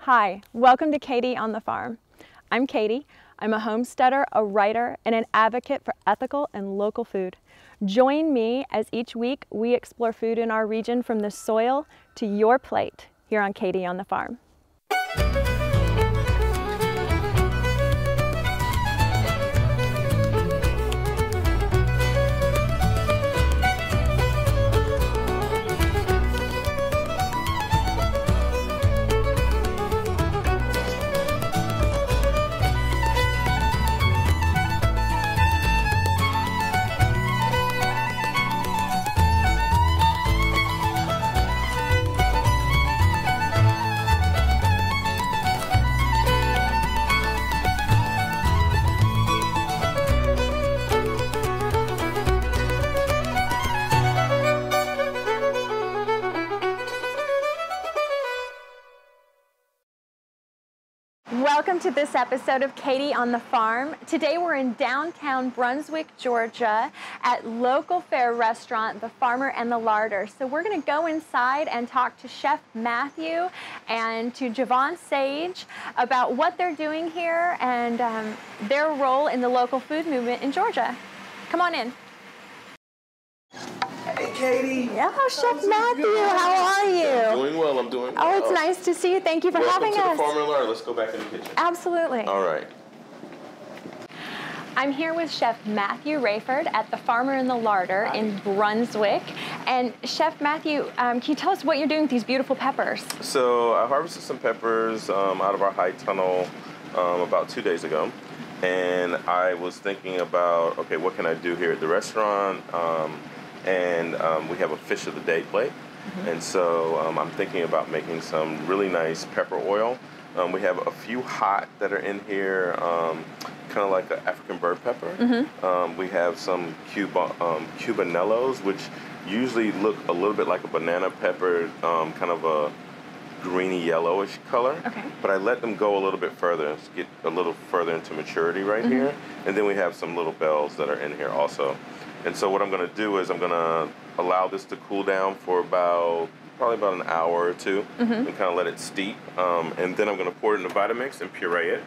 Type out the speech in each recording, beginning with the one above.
Hi, welcome to Katy on the Farm. I'm Katy. I'm a homesteader, a writer, and an advocate for ethical and local food. Join me as each week we explore food in our region from the soil to your plate here on Katy on the Farm. Welcome to this episode of Katy on the Farm. Today we're in downtown Brunswick, Georgia at local fare restaurant, the Farmer and the Larder. So we're going to go inside and talk to Chef Matthew and to Jovan about what they're doing here and their role in the local food movement in Georgia. Come on in. Hey, Katy. Yeah, Chef Matthew, how are you? I'm doing well, I'm doing well. Oh, it's nice to see you. Thank you for having us. Welcome to the Farmer and Larder. Let's go back in the kitchen. Absolutely. All right. I'm here with Chef Matthew Raiford at the Farmer and the Larder in Brunswick. And Chef Matthew, can you tell us what you're doing with these beautiful peppers? So I harvested some peppers out of our high tunnel about 2 days ago. And I was thinking about, okay, what can I do here at the restaurant? We have a fish of the day plate. And so I'm thinking about making some really nice pepper oil. We have a few hot that are in here, kind of like an African bird pepper. We have some cubanellos, which usually look a little bit like a banana pepper, kind of a greeny yellowish color. Okay. But I let them go a little bit further, get a little further into maturity right here. And then we have some little bells that are in here also. And so what I'm going to do is I'm going to allow this to cool down for probably about an hour or two, and kind of let it steep. And then I'm going to pour it in the Vitamix and puree it.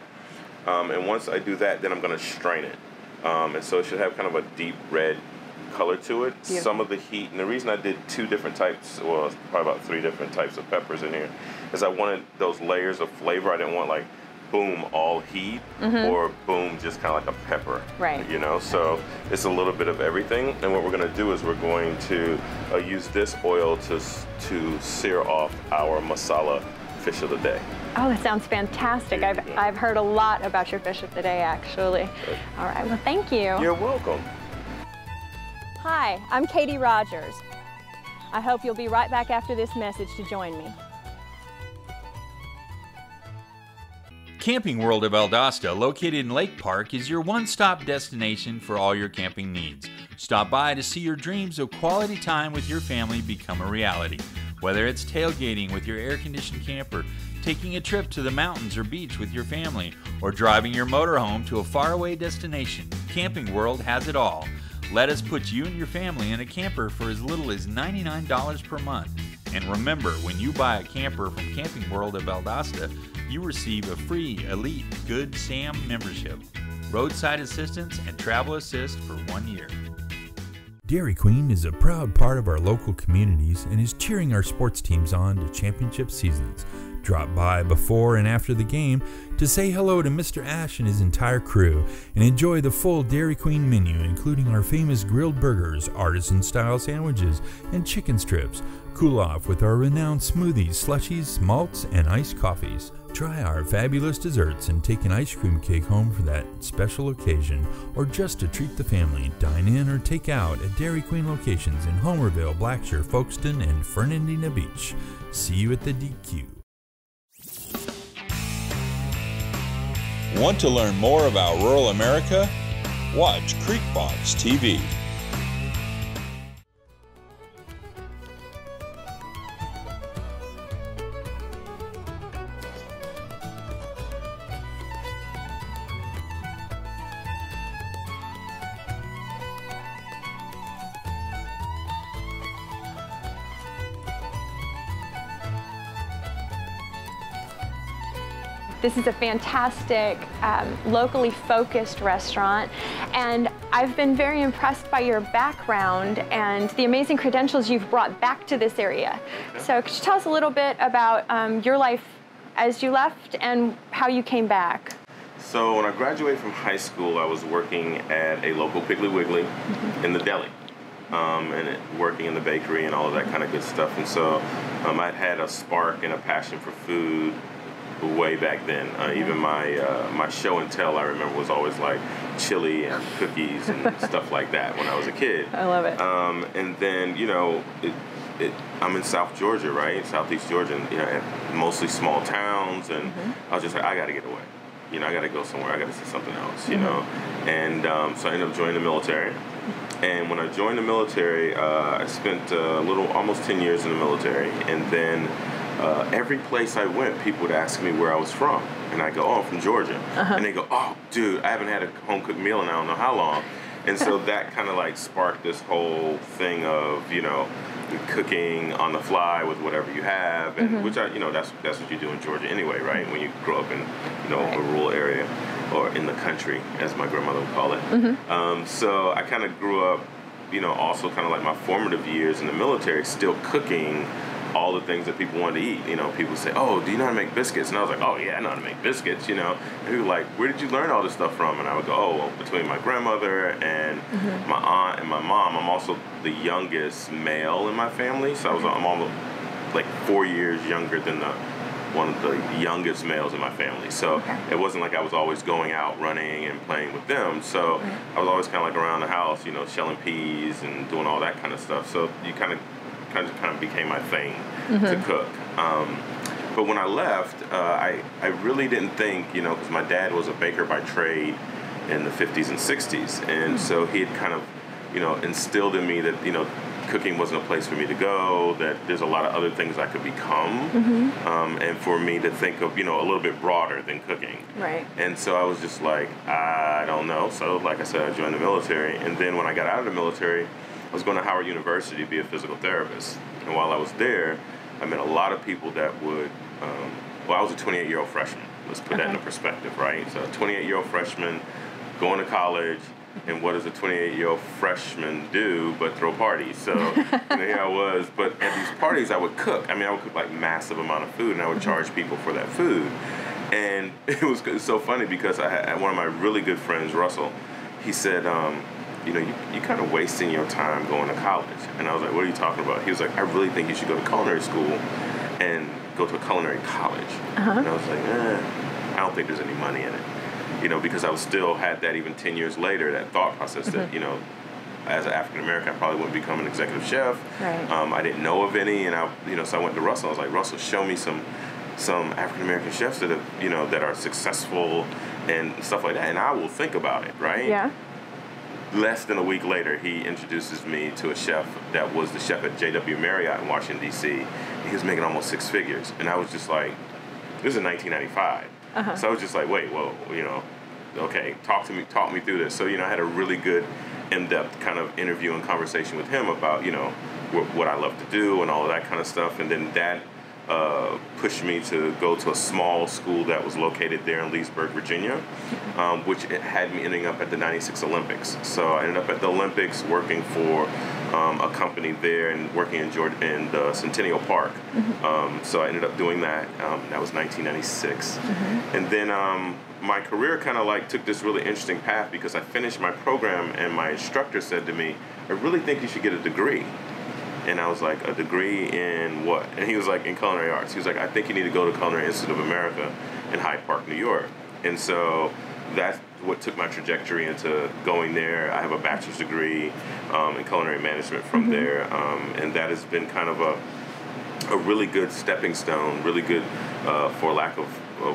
And once I do that, then I'm going to strain it. And so it should have kind of a deep red color to it. Beautiful. Some of the heat, and the reason I did 2 different types, well, probably about 3 different types of peppers in here, is I wanted those layers of flavor. I didn't want like boom, all heat, or boom, just kind of like a pepper. Right. You know, so it's a little bit of everything. And what we're going to do is we're going to use this oil to sear off our masala fish of the day. Oh, that sounds fantastic. I've heard a lot about your fish of the day, actually. Good. All right, well, thank you. You're welcome. Hi, I'm Katy Rogers. I hope you'll be right back after this message to join me. Camping World of Valdosta, located in Lake Park, is your one-stop destination for all your camping needs. Stop by to see your dreams of quality time with your family become a reality. Whether it's tailgating with your air-conditioned camper, taking a trip to the mountains or beach with your family, or driving your motorhome to a faraway destination, Camping World has it all. Let us put you and your family in a camper for as little as $99 per month. And remember, when you buy a camper from Camping World of Valdosta, you receive a free Elite Good Sam membership, roadside assistance, and travel assist for 1 year. Dairy Queen is a proud part of our local communities and is cheering our sports teams on to championship seasons. Drop by before and after the game to say hello to Mr. Ash and his entire crew and enjoy the full Dairy Queen menu, including our famous grilled burgers, artisan-style sandwiches, and chicken strips. Cool off with our renowned smoothies, slushies, malts, and iced coffees. Try our fabulous desserts and take an ice cream cake home for that special occasion, or just to treat the family. Dine in or take out at Dairy Queen locations in Homerville, Blackshear, Folkestone, and Fernandina Beach. See you at the DQ. Want to learn more about rural America? Watch CreekboxTV. This is a fantastic, locally focused restaurant, and I've been very impressed by your background and the amazing credentials you've brought back to this area. So could you tell us a little bit about your life as you left and how you came back? So when I graduated from high school, I was working at a local Piggly Wiggly in the deli, working in the bakery and all of that kind of good stuff. And so I'd had a spark and a passion for food way back then. Even my show and tell, I remember, was always like chili and cookies and stuff like that when I was a kid. I love it. And then, you know, I'm in South Georgia, right? Southeast Georgia, and, you know, mostly small towns, and I was just like, I got to get away. You know, I got to go somewhere. I got to see something else, you know? And so I ended up joining the military. And when I joined the military, I spent almost 10 years in the military. And then every place I went, people would ask me where I was from. And I go, oh, I'm from Georgia. And they go, oh, dude, I haven't had a home-cooked meal in I don't know how long. And so that kind of like sparked this whole thing of, you know, cooking on the fly with whatever you have, and which you know, that's what you do in Georgia anyway, right? When you grow up in, you know, a rural area or in the country, as my grandmother would call it. So I kind of grew up, you know, also kind of like my formative years in the military, still cooking all the things that people wanted to eat. You know, people say, oh, do you know how to make biscuits? And I was like, oh yeah, I know how to make biscuits, you know. And people were like, where did you learn all this stuff from? And I would go, oh, well, between my grandmother and my aunt and my mom. I'm also the youngest male in my family, so I'm almost like 4 years younger than one of the youngest males in my family. So it wasn't like I was always going out running and playing with them. So I was always kind of like around the house, you know, shelling peas and doing all that kind of stuff. So you kind of became my thing to cook. But when I left, I really didn't think, you know, because my dad was a baker by trade in the 50s and 60s. And so he had kind of, you know, instilled in me that, you know, cooking wasn't a place for me to go, that there's a lot of other things I could become, and for me to think of, you know, a little bit broader than cooking. Right. And so I was just like, I don't know. So like I said, I joined the military. And then when I got out of the military, I was going to Howard University to be a physical therapist. And while I was there, I met a lot of people that would, well, I was a 28-year-old freshman. Let's put that into perspective, right? So a 28-year-old freshman going to college, and what does a 28-year-old freshman do but throw parties? So you know, here I was, but at these parties I would cook. I mean, I would cook like massive amount of food, and I would charge people for that food. And it was so funny because I had one of my really good friends, Russell, he said, you know, you're kind of wasting your time going to college. And I was like, what are you talking about? He was like, I really think you should go to culinary school and go to a culinary college. And I was like, I don't think there's any money in it. You know, because I was still had that even 10 years later, that thought process that, you know, as an African American, I probably wouldn't become an executive chef. Right. I didn't know of any, and so I went to Russell. I was like, Russell, show me some African American chefs that have, you know, that are successful and stuff like that, and I will think about it, right? Yeah. Less than a week later, he introduces me to a chef that was the chef at J.W. Marriott in Washington, D.C. He was making almost six figures, and I was just like, this is in 1995. So I was just like, wait, whoa, you know, okay, talk me through this. So, you know, I had a really good in-depth kind of interview and conversation with him about, you know, what I love to do and all of that kind of stuff. And then that pushed me to go to a small school that was located there in Leesburg, Virginia, which it had me ending up at the '96 Olympics. So I ended up at the Olympics working for a company there and working in the Centennial Park. So I ended up doing that. That was 1996. And then my career kind of like took this really interesting path because I finished my program and my instructor said to me, I really think you should get a degree. And I was like, a degree in what? And he was like, in culinary arts. He was like, I think you need to go to Culinary Institute of America in Hyde Park, New York. And so that's what took my trajectory into going there. I have a bachelor's degree in culinary management from there. And that has been kind of a really good stepping stone, really good, for lack of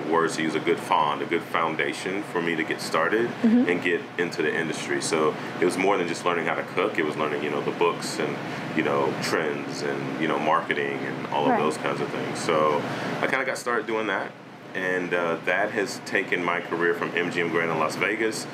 words to use, a good foundation for me to get started and get into the industry. So it was more than just learning how to cook. It was learning, you know, the books and, you know, trends and, you know, marketing and all of those kinds of things. So I kind of got started doing that. And that has taken my career from MGM Grand in Las Vegas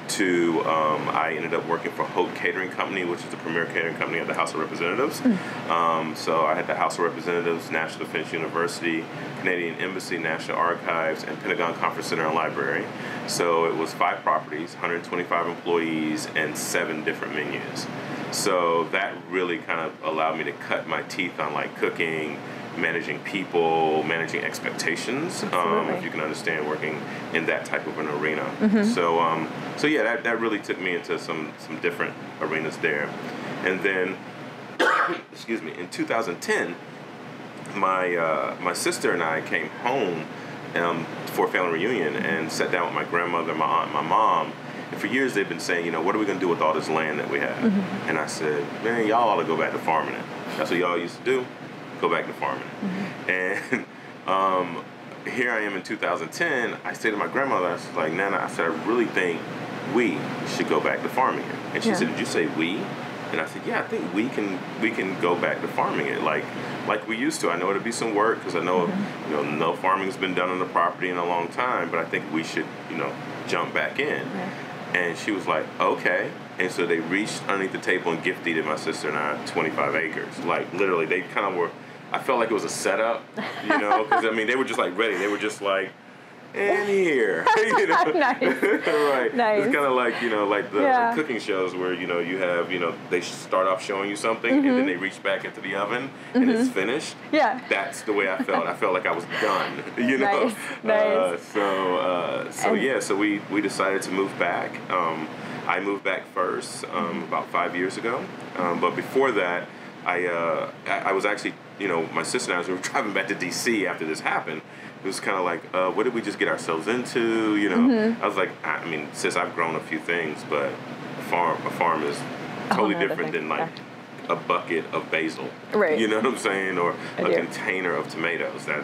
to I ended up working for Hope Catering Company, which is the premier catering company of the House of Representatives. So I had the House of Representatives, National Defense University, Canadian Embassy, National Archives, and Pentagon Conference Center and Library. So it was 5 properties, 125 employees, and 7 different menus. So that really kind of allowed me to cut my teeth on like cooking, managing people, managing expectations, if you can understand working in that type of an arena. So yeah, that really took me into some different arenas there. And then, excuse me, in 2010, my sister and I came home for a family reunion and sat down with my grandmother, my aunt, my mom. And for years they've been saying, you know, what are we going to do with all this land that we have? And I said, man, y'all ought to go back to farming it. That's what y'all used to do. Go back to farming. And here I am in 2010. I say to my grandmother, I was like, Nana, I said, I really think we should go back to farming it. And she said, did you say we? And I said, yeah, I think we can go back to farming it like we used to. I know it'll be some work because I know you know no farming's been done on the property in a long time, but I think we should, you know, jump back in. And she was like, okay. And so they reached underneath the table and gift deeded my sister and I 25 acres. Like literally, they kind of were. I felt like it was a setup, you know, because I mean they were just like ready. They were just like, and here, you know, Nice. Right? Nice. It's kind of like, you know, like the cooking shows where, you know, you have, you know, they start off showing you something and then they reach back into the oven and it's finished. Yeah. That's the way I felt. I felt like I was done, you know. Nice. So we decided to move back. I moved back first about 5 years ago, but before that, I was actually, you know, my sister and I, we were driving back to D.C. after this happened. It was kind of like, what did we just get ourselves into, you know? I was like, I mean, sis, I've grown a few things, but a farm is totally different than like a bucket of basil. Right. You know what I'm saying? Or a container of tomatoes. That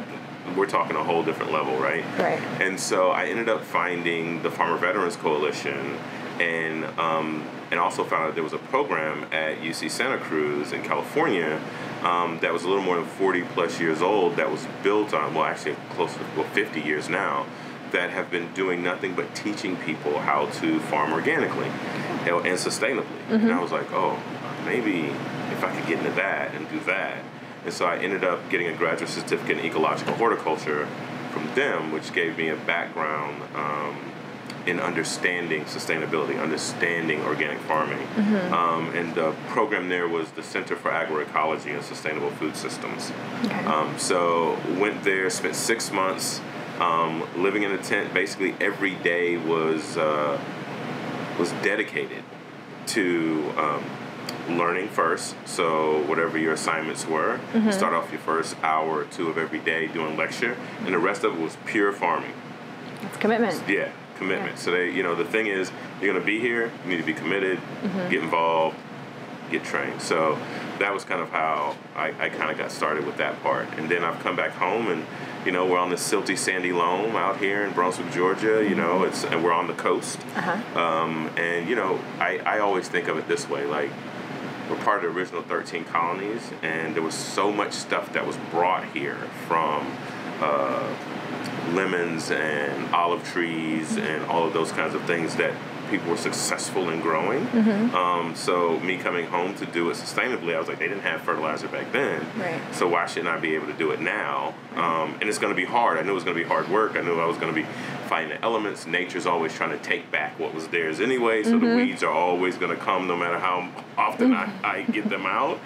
we're talking a whole different level, right? Right. And so I ended up finding the Farmer Veterans Coalition and also found out there was a program at UC Santa Cruz in California that was a little more than 40 plus years old that was built on, well, actually close to 50 years now, that have been doing nothing but teaching people how to farm organically and sustainably. And I was like, oh, maybe if I could get into that and do that. And so I ended up getting a graduate certificate in ecological horticulture from them, which gave me a background in understanding sustainability, understanding organic farming. And the program there was the Center for Agroecology and Sustainable Food Systems. So went there, spent 6 months living in a tent. Basically every day was dedicated to learning first. So whatever your assignments were, start off your first hour or two of every day doing lecture, and the rest of it was pure farming. It's commitment. Yeah. Commitment. So they, you know, the thing is, you're going to be here. You need to be committed, get involved, get trained. So that was kind of how I kind of got started with that part. And then I've come back home, and you know, we're on the silty, sandy loam out here in Brunswick, Georgia. You know, and we're on the coast. And you know, I always think of it this way: like we're part of the original 13 colonies, and there was so much stuff that was brought here from. Lemons and olive trees and all of those kinds of things that people were successful in growing. So me coming home to do it sustainably, I was like, they didn't have fertilizer back then. So why shouldn't I be able to do it now? And it's going to be hard. I knew it was going to be hard work. I knew I was going to be fighting the elements. Nature's always trying to take back what was theirs anyway, so the weeds are always going to come no matter how often I get them out.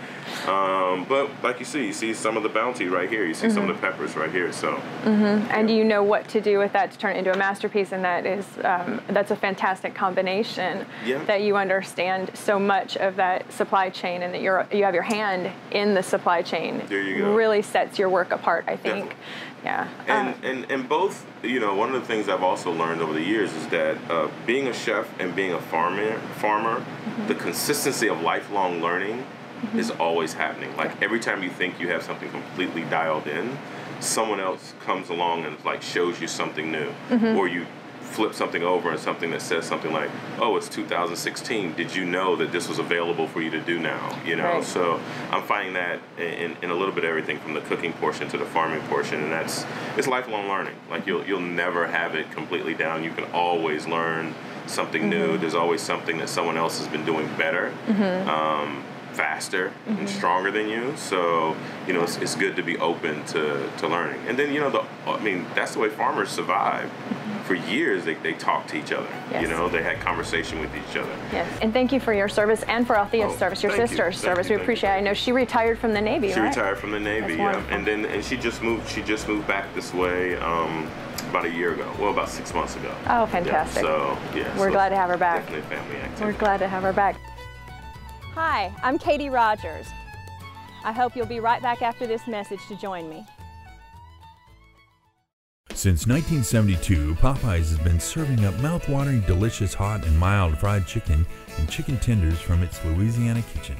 But like you see some of the bounty right here. You see some of the peppers right here. So. And you know what to do with that to turn it into a masterpiece, and that is that's a fantastic combination. That you understand so much of that supply chain, and that you have your hand in the supply chain. There you go. Really sets your work apart, I think. Definitely. Yeah. And both, you know, one of the things I've also learned over the years is that being a chef and being a farmer, the consistency of lifelong learning is always happening. Like every time you think you have something completely dialed in, someone else comes along and like shows you something new, or you flip something over and something that says something like, oh, it's 2016. Did you know that this was available for you to do now? You know, so I'm finding that in a little bit of everything from the cooking portion to the farming portion, and it's lifelong learning. Like you'll never have it completely down. You can always learn something new. There's always something that someone else has been doing better, faster, and stronger than you. So, you know, it's good to be open to learning. And then, you know, that's the way farmers survive. For years, they talked to each other. Yes. You know, they had conversation with each other. Yes, and thank you for your service and for Althea's service, your sister's service. We appreciate it. I know she retired from the Navy, She right? retired from the Navy, yeah. And she just moved. She just moved back this way about a year ago. Well, about 6 months ago. Oh, fantastic. Yeah, so yeah, we're glad to have her back. Definitely family activity. We're glad to have her back. Hi, I'm Katy Rogers. I hope you'll be right back after this message to join me. Since 1972, Popeyes has been serving up mouth-watering, delicious, hot and mild fried chicken and chicken tenders from its Louisiana kitchen.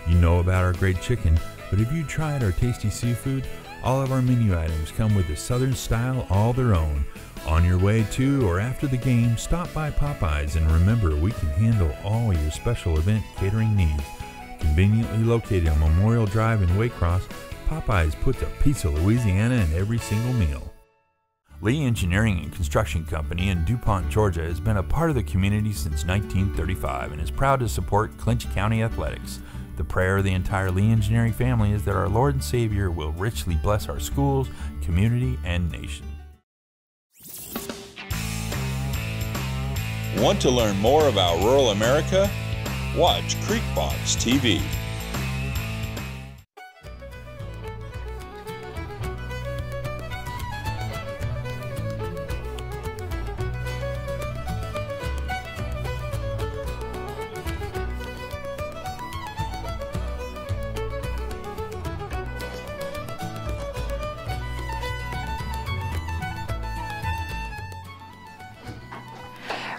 You know about our great chicken, but have you tried our tasty seafood? All of our menu items come with a Southern style all their own. On your way to or after the game, stop by Popeyes and remember we can handle all your special event catering needs. Conveniently located on Memorial Drive in Waycross, Popeyes puts a piece of Louisiana in every single meal. Lee Engineering and Construction Company in DuPont, Georgia has been a part of the community since 1935 and is proud to support Clinch County athletics. The prayer of the entire Lee Engineering family is that our Lord and Savior will richly bless our schools, community, and nation. Want to learn more about rural America? Watch CreekboxTV. TV.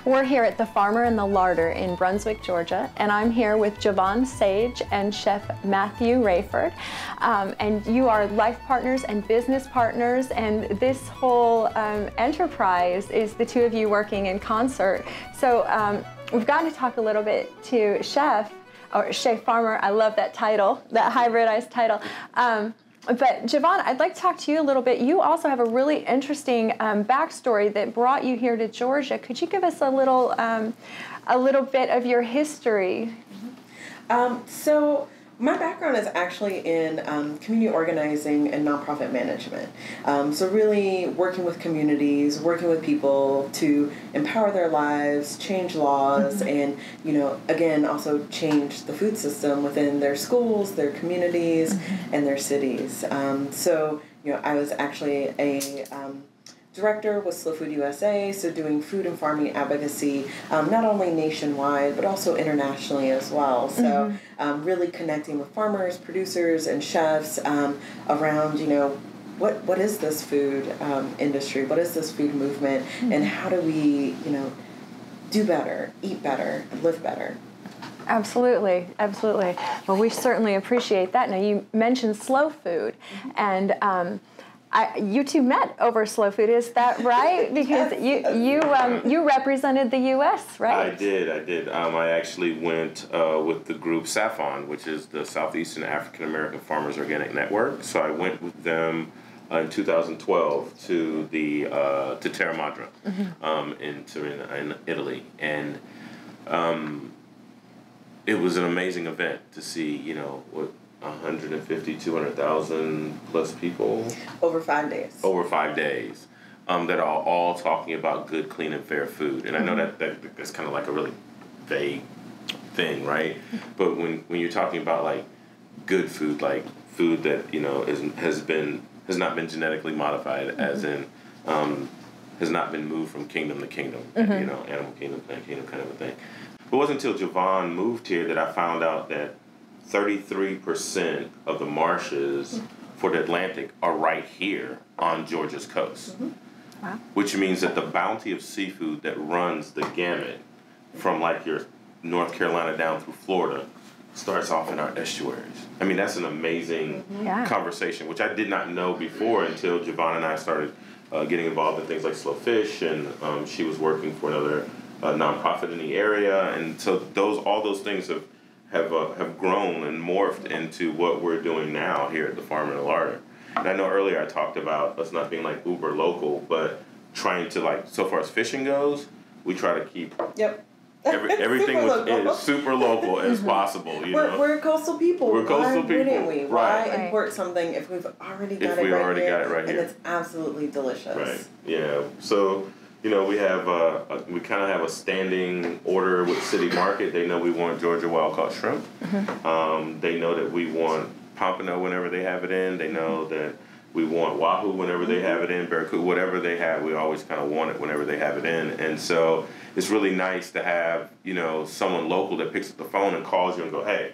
We're here at the Farmer and the Larder in Brunswick, Georgia, and I'm here with Jovan Sage and Chef Matthew Raiford. And you are life partners and business partners, and this whole enterprise is the two of you working in concert. So we've got to talk a little bit to Chef Farmer. I love that title, that hybridized title. But Jovan, I'd like to talk to you a little bit. You also have a really interesting backstory that brought you here to Georgia. Could you give us a little bit of your history? So my background is actually in community organizing and nonprofit management. So really working with communities, working with people to empower their lives, change laws, and, you know, again, also change the food system within their schools, their communities, and their cities. So, you know, I was actually a director with Slow Food USA, so doing food and farming advocacy, not only nationwide, but also internationally as well. So really connecting with farmers, producers, and chefs around, you know, what is this food industry? What is this food movement? And how do we, you know, do better, eat better, live better? Absolutely, absolutely. Well, we certainly appreciate that. Now, you mentioned slow food, and you two met over slow food, is that right? Because you represented the U.S., right? I did. I actually went with the group SAFON, which is the Southeastern African American Farmers Organic Network. So I went with them in 2012 to to Terra Madre in Turin, in Italy, and it was an amazing event to see, you know, what 150, 200,000 plus people. Over 5 days. Over 5 days. That are all talking about good, clean, and fair food. And I know that's kind of like a really vague thing, right? But when you're talking about like good food, like food that, you know, has not been genetically modified, as in has not been moved from kingdom to kingdom, you know, animal kingdom, plant kingdom kind of a thing. It wasn't until Jovan moved here that I found out that 33% of the marshes for the Atlantic are right here on Georgia's coast. Wow. Which means that the bounty of seafood that runs the gamut from like your North Carolina down through Florida starts off in our estuaries. I mean, that's an amazing conversation, which I did not know before until Jovan and I started getting involved in things like Slow Fish, and she was working for another nonprofit in the area, and so all those things have grown and morphed into what we're doing now here at the Farmer and Larder. And I know earlier I talked about us not being like uber local, but trying to, like, so far as fishing goes, we try to keep Super everything as super local as possible. We're coastal people. We're coastal people. Why wouldn't we? Why Right. import something if we've already got it right here? And it's absolutely delicious. Right. Yeah. So, we have we kind of have a standing order with City Market. They know we want Georgia wild caught shrimp. They know that we want pompano whenever they have it in. They know that we want wahoo whenever they have it in, barracuda, whatever they have. We always kind of want it whenever they have it in. And so it's really nice to have, someone local that picks up the phone and calls you and go, hey,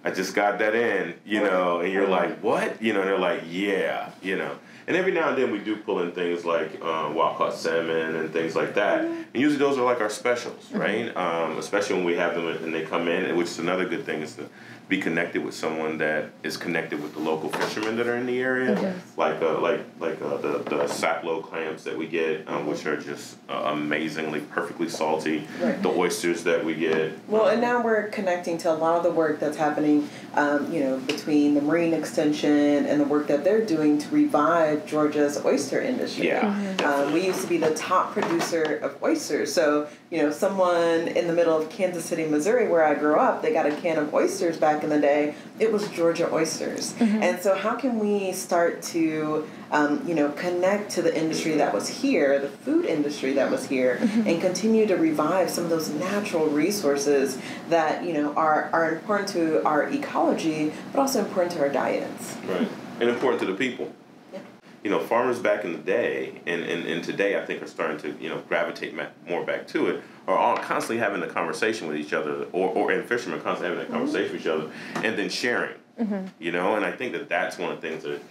I just got that in, and you're like, what? And they're like, yeah, And every now and then we do pull in things like wild caught salmon and things like that. And usually those are like our specials, right? Especially when we have them and they come in, which is another good thing is to be connected with someone that is connected with the local fishermen that are in the area, like the saplo clams that we get, which are just amazingly perfectly salty. Right. The oysters that we get. Well, and now we're connecting to a lot of the work that's happening, between the Marine Extension and the work that they're doing to revive Georgia's oyster industry. Yeah. We used to be the top producer of oysters, so someone in the middle of Kansas City, Missouri, where I grew up, they got a can of oysters back in the day. It was Georgia oysters. And so how can we start to, connect to the industry that was here, the food industry that was here, and continue to revive some of those natural resources that, are important to our ecology, but also important to our diets. Right. And important to the people. Farmers back in the day and today I think are starting to, gravitate more back to it, are all constantly having a conversation with each other, and fishermen constantly having a conversation with each other, and then sharing, and I think that's one of the things that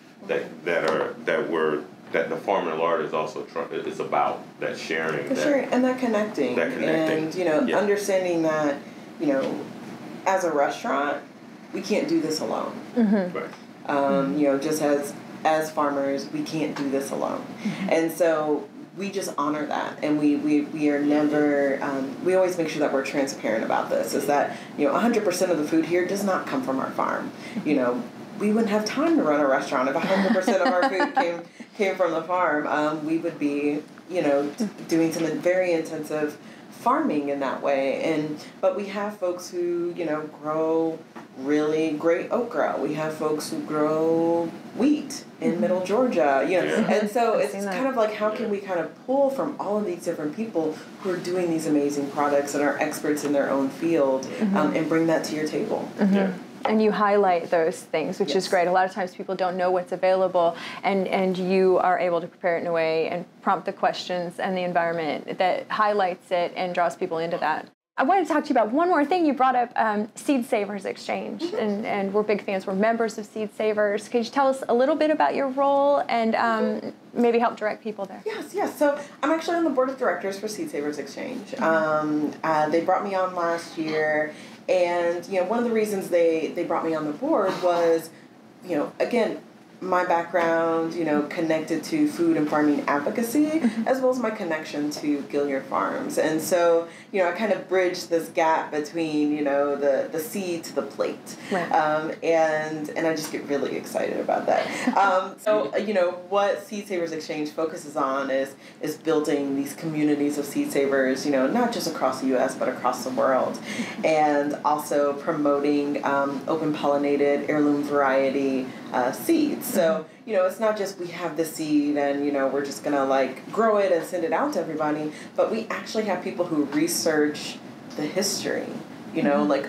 the Farmer and Larder is also is about, that sharing. And that connecting. And, understanding that, as a restaurant, we can't do this alone. Right. Just as farmers, we can't do this alone. And so we just honor that, and we are never, we always make sure that we're transparent about this, is that, 100% of the food here does not come from our farm. We wouldn't have time to run a restaurant if 100% of our food came from the farm. We would be, doing some very intensive farming in that way. But we have folks who, grow really great okra. We have folks who grow wheat in Middle Georgia, and so it's kind of like, how can we kind of pull from all of these different people who are doing these amazing products and are experts in their own field, and bring that to your table. And you highlight those things, which is great. A lot of times people don't know what's available, and you are able to prepare it in a way and prompt the questions and the environment that highlights it and draws people into that. I wanted to talk to you about one more thing. You brought up Seed Savers Exchange, and we're big fans. We're members of Seed Savers. Could you tell us a little bit about your role and maybe help direct people there? Yes. So I'm actually on the board of directors for Seed Savers Exchange. They brought me on last year, and one of the reasons they brought me on the board was, again, my background, connected to food and farming advocacy, as well as my connection to Gilliard Farms. And so, I kind of bridged this gap between, the seed to the plate. Right. And I just get really excited about that. So, what Seed Savers Exchange focuses on is building these communities of seed savers, not just across the U.S., but across the world. And also promoting open pollinated heirloom variety seeds. So, it's not just we have the seed and, we're just going to grow it and send it out to everybody, but we actually have people who research the history,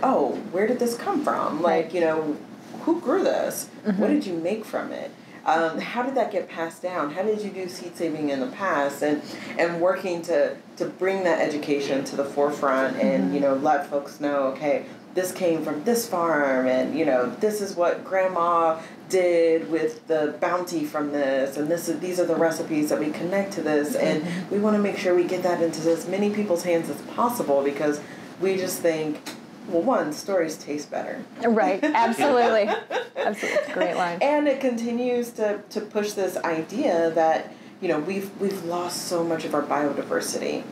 oh, where did this come from? Who grew this? What did you make from it? How did that get passed down? How did you do seed saving in the past? And working to bring that education to the forefront and, let folks know, okay, this came from this farm, and this is what grandma did with the bounty from this, and these are the recipes that we connect to this, and we want to make sure we get that into as many people's hands as possible, because we just think, well, one, stories taste better. Right, absolutely. Absolutely, it's a great line. And it continues to push this idea that, we've lost so much of our biodiversity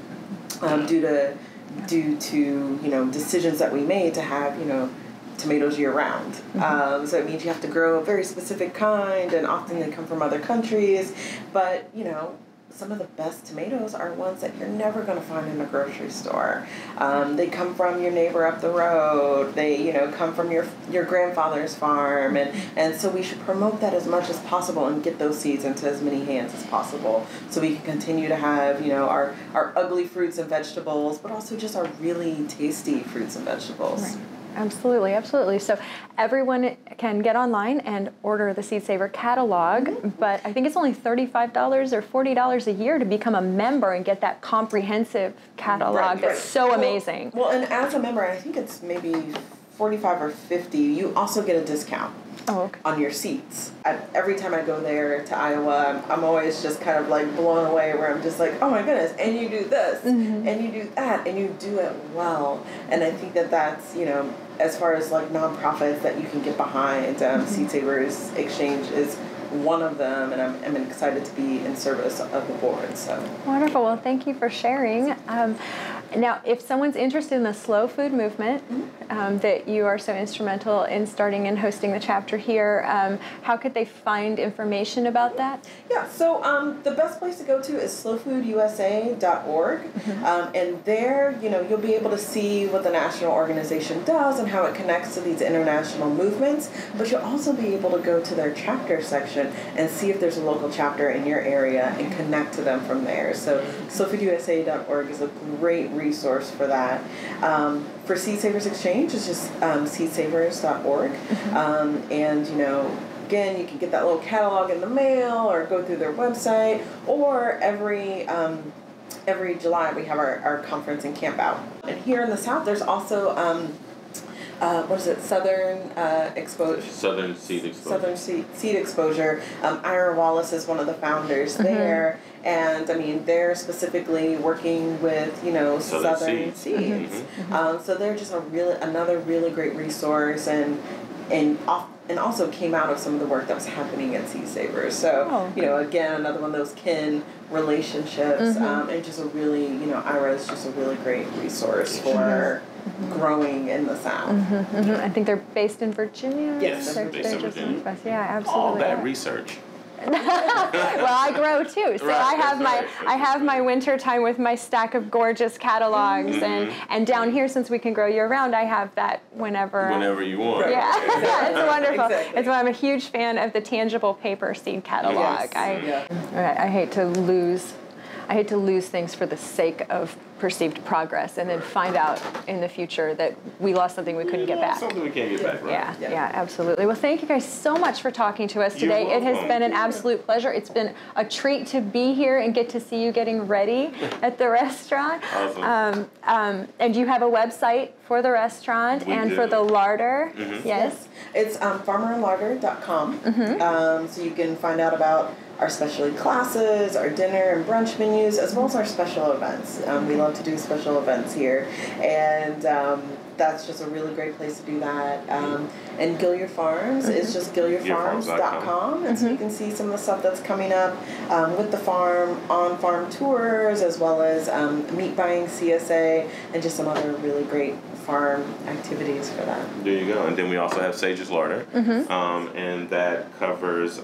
due to decisions that we made to have, tomatoes year-round. So it means you have to grow a very specific kind, and often they come from other countries. But, some of the best tomatoes are ones that you're never going to find in a grocery store. They come from your neighbor up the road. They, come from your grandfather's farm. And so we should promote that as much as possible and get those seeds into as many hands as possible so we can continue to have, our ugly fruits and vegetables, but also just our really tasty fruits and vegetables. Right. Absolutely, absolutely. So everyone can get online and order the Seed Saver catalog, but I think it's only $35 or $40 a year to become a member and get that comprehensive catalog. That's so amazing. Well, and as a member, I think it's maybe $45 or $50. You also get a discount. Oh, okay. On your seats. Every time I go there to Iowa, I'm always just kind of like blown away where I'm just like, oh my goodness, and you do this, and you do that, and you do it well. And I think that that's, as far as like nonprofits that you can get behind, Seed Savers Exchange is one of them, and I'm excited to be in service of the board. So wonderful. Well, thank you for sharing. Now, if someone's interested in the slow food movement that you are so instrumental in starting and hosting the chapter here, how could they find information about that? Yeah, so the best place to go to is slowfoodusa.org, and there, you'll be able to see what the national organization does and how it connects to these international movements, but you'll also be able to go to their chapter section and see if there's a local chapter in your area and connect to them from there. So slowfoodusa.org is a great resource for that. For Seed Savers Exchange, it's just seedsavers.org. And, again, you can get that little catalog in the mail or go through their website, or every July we have our conference and camp out. And here in the South, there's also Southern Exposure. Southern Seed Exposure. Southern Seed Exposure. Ira Wallace is one of the founders there, and they're specifically working with Southern seeds. So they're just another really great resource, and also came out of some of the work that was happening at Seed Savers. So again, another one of those kin relationships, and just a really Ira is just a really great resource for growing in the South. I think they're based in Virginia. Yes, they're based in Virginia. Yeah, absolutely. All that research. Well, I grow too, so I have my winter time with my stack of gorgeous catalogs, and down here, since we can grow year round, I have that whenever you want. Yeah, it's wonderful. Exactly. It's why I'm a huge fan of the tangible paper seed catalog. Yes. I hate to lose things for the sake of perceived progress and then find out in the future that we lost something we couldn't get back. Something we can't get back, right? Yeah, absolutely. Well, thank you guys so much for talking to us today. It has been an absolute pleasure. It's been a treat to be here and get to see you getting ready at the restaurant. Awesome. And you have a website for the restaurant and for the larder. Yes. It's farmerandlarder.com. So you can find out about our specialty classes, our dinner and brunch menus, as well as our special events. We love to do special events here, and that's just a really great place to do that. And Gilliard Farms is just GilliardFarms.com, and so you can see some of the stuff that's coming up with the farm, on-farm tours, as well as meat buying CSA, and just some other really great farm activities for that. There you go. And then we also have Sage's Larder, and that covers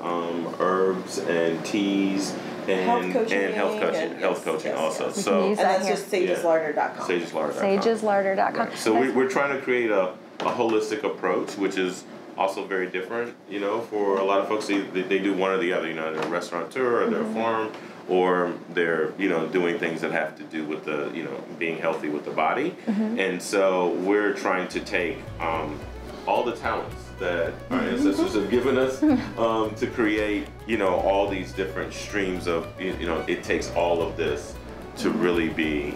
herbs and teas and health coaching also. So and that's just sageslarder.com. Sageslarder.com. Right. So we're trying to create a holistic approach, which is also very different, for a lot of folks. They do one or the other, they're a restaurateur or they're a farm, or they're, doing things that have to do with the, being healthy with the body. And so we're trying to take all the talents that our ancestors have given us to create, all these different streams of, it takes all of this to really be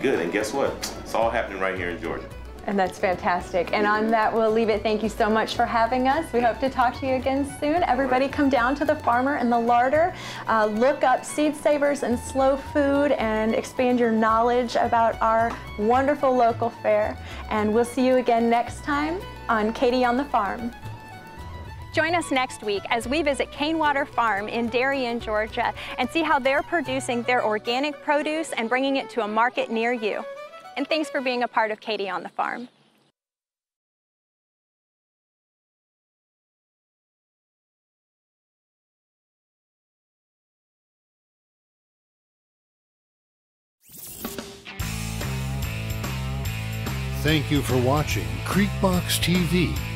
good. And guess what? It's all happening right here in Georgia. And that's fantastic. And on that, we'll leave it. Thank you so much for having us. We hope to talk to you again soon. Everybody come down to the Farmer and the Larder. Look up Seed Savers and Slow Food and expand your knowledge about our wonderful local fair. And we'll see you again next time on Katy on the Farm. Join us next week as we visit Canewater Farm in Darien, Georgia, and see how they're producing their organic produce and bringing it to a market near you. And thanks for being a part of Katy on the Farm. Thank you for watching CreekboxTV.